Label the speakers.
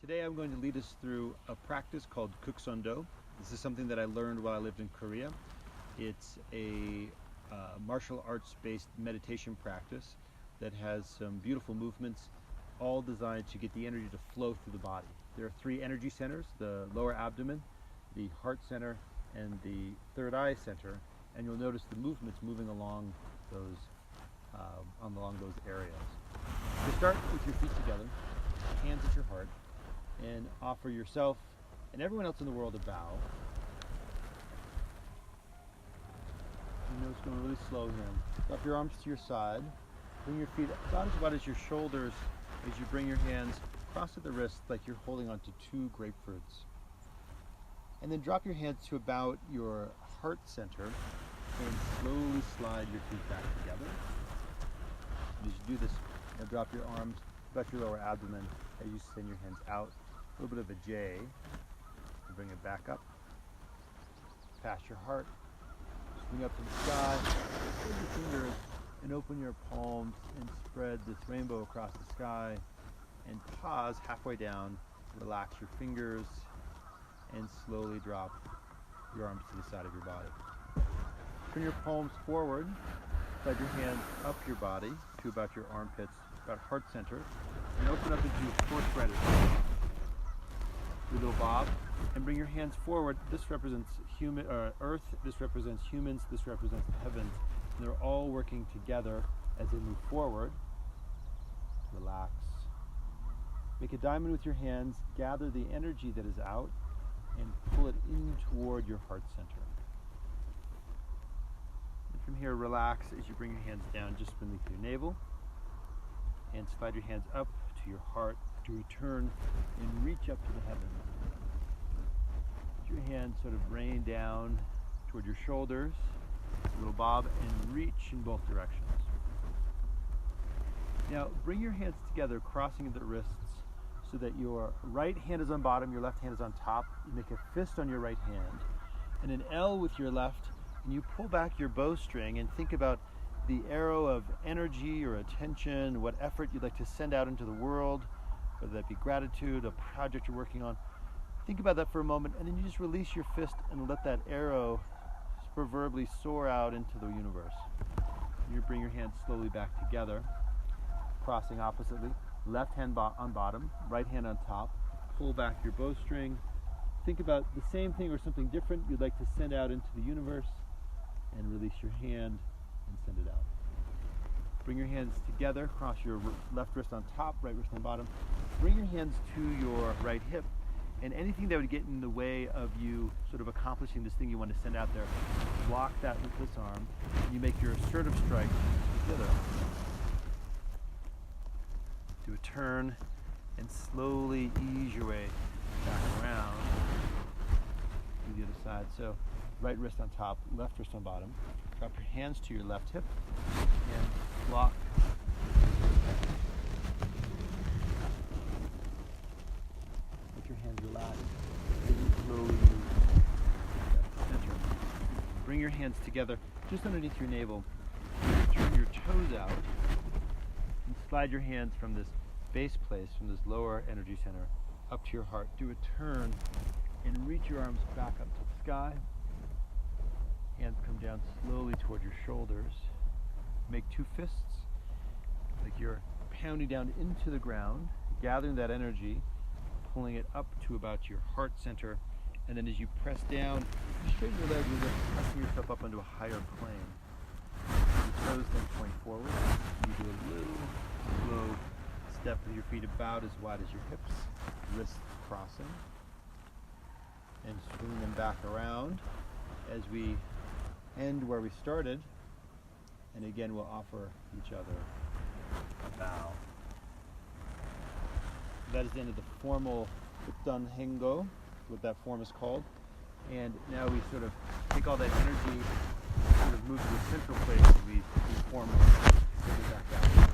Speaker 1: Today I'm going to lead us through a practice called Kouk. This is something that I learned while I lived in Korea. It's a martial arts based meditation practice that has some beautiful movements, all designed to get the energy to flow through the body. There are three energy centers: the lower abdomen, the heart center, and the third eye center, and you'll notice the movements moving along those areas. So start with your feet together, hands at your heart, and offer yourself and everyone else in the world a bow. You know it's going really slow here. Drop your arms to your side. Bring your feet about as wide as your shoulders as you bring your hands across at the wrist like you're holding onto two grapefruits. And then drop your hands to about your heart center and slowly slide your feet back together. And as you do this, drop your arms about your lower abdomen as you send your hands out. A little bit of a J. And bring it back up. Past your heart. Swing up to the sky. Spread your fingers and open your palms and spread this rainbow across the sky. And pause halfway down. Relax your fingers and slowly drop your arms to the side of your body. Turn your palms forward. Slide your hands up your body to about your armpits, about heart center, and open up into fourth gratitude. Do a little bob, and bring your hands forward. This represents Earth, this represents humans, this represents the heavens. And they're all working together as they move forward. Relax. Make a diamond with your hands, gather the energy that is out, and pull it in toward your heart center. And from here, relax as you bring your hands down just beneath your navel, and slide your hands up to your heart to return and reach up to the heavens. Let your hands sort of rain down toward your shoulders, a little bob, and reach in both directions. Now bring your hands together, crossing at the wrists, so that your right hand is on bottom, your left hand is on top. You make a fist on your right hand, and an L with your left, and you pull back your bowstring and think about the arrow of energy or attention, what effort you'd like to send out into the world, whether that be gratitude, a project you're working on. Think about that for a moment, and then you just release your fist and let that arrow proverbially soar out into the universe. And you bring your hands slowly back together, crossing oppositely. Left hand on bottom, right hand on top. Pull back your bowstring. Think about the same thing or something different you'd like to send out into the universe, and release your hand and send it out. Bring your hands together, cross your left wrist on top, right wrist on bottom. Bring your hands to your right hip, and anything that would get in the way of you sort of accomplishing this thing you want to send out there, block that with this arm, and you make your assertive strike together. Do a turn and slowly ease your way back around to the other side. So right wrist on top, left wrist on bottom. Drop your hands to your left hip and block. Let your hands relax. And slowly move to the center. Bring your hands together just underneath your navel. Turn your toes out. And slide your hands from this base place, from this lower energy center, up to your heart. Do a turn and reach your arms back up to the sky. Hands come down slowly toward your shoulders. Make two fists, like you're pounding down into the ground, gathering that energy, pulling it up to about your heart center, and then as you press down, you straighten your legs, you're pressing yourself up onto a higher plane. Your toes then point forward. You do a little slow step with your feet about as wide as your hips, wrists crossing, and swing them back around as we end where we started. And again, we'll offer each other a bow. That is the end of the formal Kouk, what that form is called. And now we sort of take all that energy, sort of move to the central place as we formally bring it back out.